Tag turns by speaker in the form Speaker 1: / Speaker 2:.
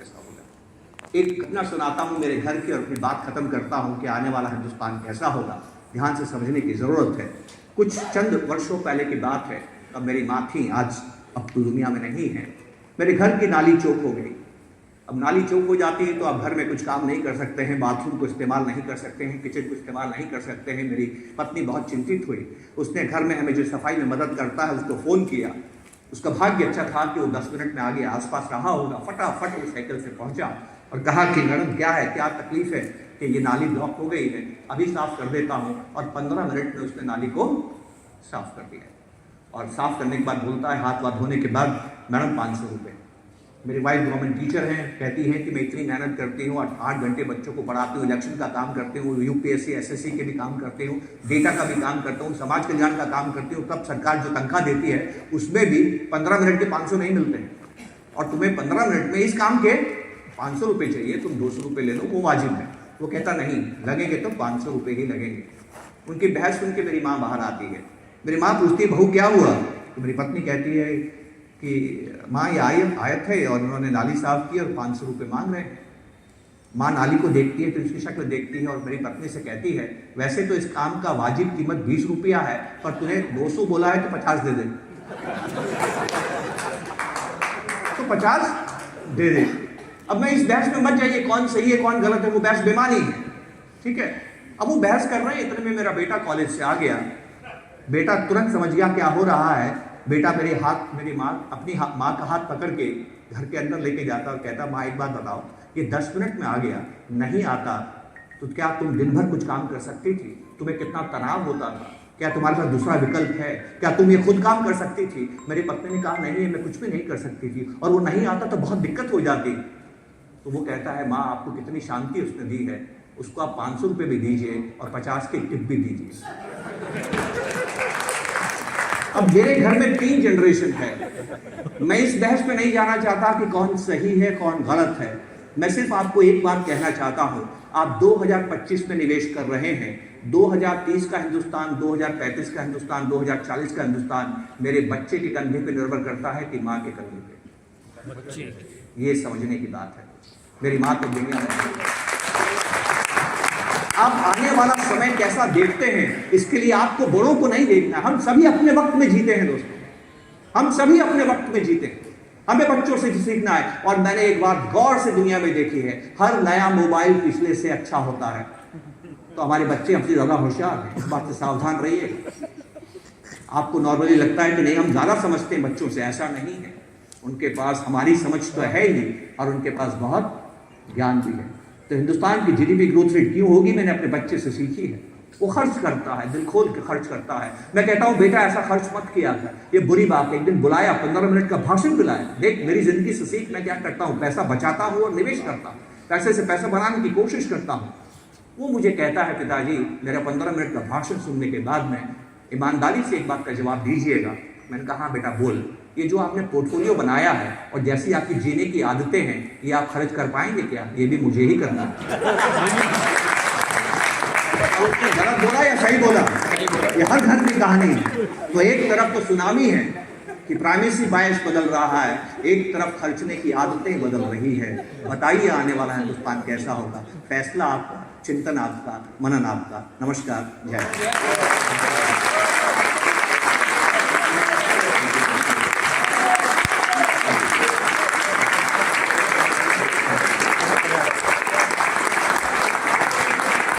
Speaker 1: कैसा होगा। एक घटना सुनाता हूँ मेरे घर की और अपनी बात खत्म करता हूँ कि आने वाला हिंदुस्तान कैसा होगा, ध्यान से समझने की ज़रूरत है। कुछ चंद वर्षों पहले की बात है, तब मेरी माँ थी, आज अब तो दुनिया में नहीं है। मेरे घर की नाली चौक हो गई। अब नाली चौक हो जाती है तो आप घर में कुछ काम नहीं कर सकते हैं, बाथरूम को इस्तेमाल नहीं कर सकते हैं, किचन को इस्तेमाल नहीं कर सकते हैं। मेरी पत्नी बहुत चिंतित हुई। उसने घर में हमें जो सफाई में मदद करता है उसको फ़ोन किया। उसका भाग्य अच्छा था कि वो 10 मिनट में आगे आसपास रहा होगा। फटाफट वो साइकिल से पहुंचा और कहा कि मैडम क्या है, क्या तकलीफ है कि ये नाली ब्लॉक हो गई है, अभी साफ कर देता हूँ। और 15 मिनट में उसने नाली को साफ कर दिया। और साफ करने के बाद बोलता है, हाथ वाथ धोने के बाद, मैडम 500 रुपये। मेरी वाइफ गवर्नमेंट टीचर हैं, कहती हैं कि मैं इतनी मेहनत करती हूँ, 8 घंटे बच्चों को पढ़ाती हूँ, इलेक्शन का काम करती हूँ, यूपीएससी एसएससी के भी काम करती हूँ, डेटा का भी काम करता हूँ, समाज कल्याण का काम करती हूँ, तब सरकार जो तनख्वाह देती है उसमें भी 15 मिनट के 500 नहीं मिलते हैं। और तुम्हें 15 मिनट में इस काम के 500 रुपये चाहिए, तुम 200 रुपये ले लो, वो वाजिब है। वो कहता नहीं, लगेंगे तो 500 रुपये ही लगेंगे। उनकी बहस सुन के मेरी माँ बाहर आती है। मेरी माँ पूछती है, बहू क्या हुआ? तो मेरी पत्नी कहती है कि माँ ये आयत है और उन्होंने नाली साफ की और 500 रुपये मांग रहे हैं। माँ नाली को देखती है, फिर उसकी शक्ल देखती है और मेरी पत्नी से कहती है, वैसे तो इस काम का वाजिब कीमत 20 रुपया है, पर तूने 200 बोला है तो 50 दे दे। तो 50 दे दे। अब मैं इस बहस में मत जाइए कौन सही है कौन गलत है, वो बहस बेमानी है, ठीक है। अब वो बहस कर रहे हैं, इतने में मेरा बेटा कॉलेज से आ गया। बेटा तुरंत समझ गया क्या हो रहा है। बेटा मेरी माँ अपनी माँ का हाथ पकड़ के घर के अंदर लेके जाता और कहता, माँ एक बात बताओ, ये 10 मिनट में आ गया, नहीं आता तो क्या तुम दिन भर कुछ काम कर सकती थी? तुम्हें कितना तनाव होता था? क्या तुम्हारे पास दूसरा विकल्प है? क्या तुम ये खुद काम कर सकती थी? मेरी पत्नी ने कहा, नहीं मैं कुछ भी नहीं कर सकती थी, और वो नहीं आता तो बहुत दिक्कत हो जाती। तो वो कहता है, माँ आपको कितनी शांति उसने दी है, उसको आप 500 रुपये भी दीजिए और 50 की टिप भी दीजिए। अब मेरे घर में 3 जनरेशन है। मैं इस बहस में नहीं जाना चाहता कि कौन सही है कौन गलत है। मैं सिर्फ आपको एक बात कहना चाहता हूं, आप 2025 में निवेश कर रहे हैं। 2030 का हिंदुस्तान, 2035 का हिंदुस्तान, 2040 का हिंदुस्तान मेरे बच्चे के कंधे पे निर्भर करता है कि माँ के कंधे पे। ये समझने की बात है। मेरी माँ तो दुनिया में। आप आने वाला समय कैसा देखते हैं, इसके लिए आपको बड़ों को नहीं देखना। हम सभी अपने वक्त में जीते हैं दोस्तों, हम सभी अपने वक्त में जीते हैं। हमें बच्चों से सीखना है। और मैंने एक बात गौर से दुनिया में देखी है, हर नया मोबाइल पिछले से अच्छा होता है। तो हमारे बच्चे हमसे ज़्यादा होशियार हैं, इस बात से सावधान रहिए। आपको नॉर्मली लगता है कि नहीं हम ज़्यादा समझते हैं बच्चों से, ऐसा नहीं है। उनके पास हमारी समझ तो है ही, और उनके पास बहुत ज्ञान भी है। तो हिंदुस्तान की जीडीपी ग्रोथ रेट क्यों होगी, मैंने अपने बच्चे से सीखी है। वो खर्च करता है, दिल खोल के खर्च करता है। मैं कहता हूँ, बेटा ऐसा खर्च मत किया कर, ये बुरी बात है। एक दिन बुलाया, 15 मिनट का भाषण बुलाया, देख मेरी जिंदगी से सीख, मैं क्या करता हूँ, पैसा बचाता हूँ और निवेश करता हूँ, पैसे से पैसा बनाने की कोशिश करता हूँ। वो मुझे कहता है, पिताजी मेरा 15 मिनट का भाषण सुनने के बाद में ईमानदारी से एक बात का जवाब दीजिएगा। मैंने कहा, हाँ बेटा बोल, ये जो आपने पोर्टफोलियो बनाया है और जैसी आपकी जीने की आदतें हैं, ये आप खर्च कर पाएंगे क्या? ये भी मुझे ही करना है। उसने गलत बोला या सही बोला? ये हर घर की कहानी है। तो एक तरफ तो सुनामी है कि प्राइमेसी बायस बदल रहा है, एक तरफ खर्चने की आदतें बदल रही है। बताइए आने वाला हिंदुस्तान कैसा होगा? फैसला आपका, चिंतन आपका, मनन आपका। नमस्कार, जय।